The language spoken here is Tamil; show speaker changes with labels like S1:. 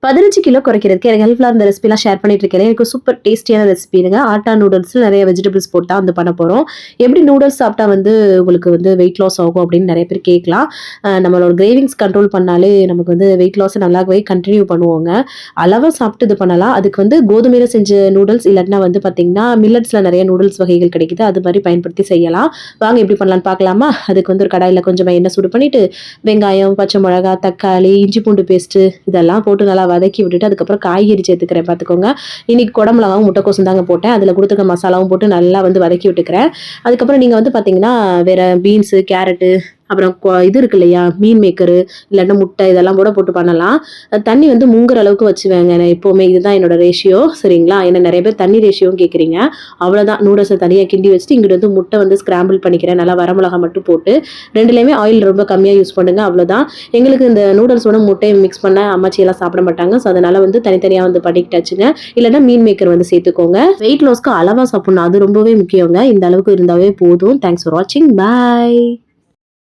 S1: 15 கிலோ குறைக்கிறதுக்கு எனக்கு ஹெல்ப்ஃபுல்லாக இந்த ரெசிபிலாம் ஷேர் பண்ணிட்டு இருக்கேன். எனக்கு சூப்பர் டேஸ்டியான ரெசிபிங்க. ஆட்டா நூடுல்ஸில் நிறைய வெஜிடபிள்ஸ் போட்டு தான் வந்து பண்ண போகிறோம். எப்படி நூடுல்ஸ் சாப்பிட்டா வந்து உங்களுக்கு வந்து வெயிட் லாஸ் ஆகும் அப்படின்னு நிறைய பேர் கேட்கலாம். நம்மளோட கிரேவிங்ஸ் கண்ட்ரோல் பண்ணாலே நமக்கு வந்து வெயிட் லாஸை நல்லாவே கண்டினியூ பண்ணுவோங்க. அளவாக சாப்பிட்டு இது பண்ணலாம். அதுக்கு வந்து கோதுமையில செஞ்ச நூடுல்ஸ் இல்லாட்டினா வந்து பார்த்தீங்கன்னா மில்லட்ஸில் நிறைய நூடுல்ஸ் வகைகள் கிடைக்குது. அது மாதிரி பயன்படுத்தி செய்யலாம். வாங்க எப்படி பண்ணலான்னு பார்க்கலாமா? அதுக்கு வந்து ஒரு கடாயில் கொஞ்சமாக எண்ணெய் சூடு பண்ணிட்டு வெங்காயம், பச்சை மிளகா, தக்காளி, இஞ்சி பூண்டு பேஸ்ட்டு இதெல்லாம் போட்டு நல்லா வதக்கி விட்டுட்டு அதுக்கப்புறம் காய்கறி சேர்த்துக்கிறேன் பார்த்துக்கோங்க. இன்னைக்கு குடமிளகாவும் முட்டைக்கோசும் தாங்க போட்டேன். அதில் கொடுத்துருக்க மசாலாவும் போட்டு நல்லா வந்து வதக்கி விட்டுக்கிறேன். அதுக்கப்புறம் நீங்கள் வந்து பார்த்தீங்கன்னா வேற பீன்ஸு, கேரட்டு அப்புறம் இது இருக்கு இல்லையா மீன் மேக்கரு இல்லைன்னா முட்டை இதெல்லாம் கூட போட்டு பண்ணலாம். தண்ணி வந்து முங்குற அளவுக்கு வச்சுவேங்க நான் எப்போவுமே. இதுதான் என்னோட ரேஷியோ. சரிங்களா? ஏன்னா நிறைய பேர் தண்ணி ரேஷியோவும் கேட்குறீங்க. அவ்வளோதான். நூடுல்ஸை தனியாக கிண்டி வச்சுட்டு இங்கிட்டு வந்து முட்டை வந்து ஸ்கிராம்பிள் பண்ணிக்கிறேன். நல்லா வரமிளகா மட்டும் போட்டு 2லேயுமே ஆயில் ரொம்ப கம்மியாக யூஸ் பண்ணுங்க. அவ்வளோதான். எங்களுக்கு இந்த நூடுல்ஸோட முட்டையை மிக்ஸ் பண்ண அம்மாச்சியெல்லாம் சாப்பிட மாட்டாங்க. ஸோ அதனால வந்து தனித்தனியாக வந்து பண்ணிக்கிட்டாச்சுங்க. இல்லைன்னா மீன் மேக்கர் வந்து சேர்த்துக்கோங்க. வெயிட் லாஸ்க்கு அளவாக சாப்பிடணும். அது ரொம்பவே முக்கியங்க. இந்த அளவுக்கு இருந்தாவே போதும். தேங்க்ஸ் ஃபார் வாட்சிங். பாய்.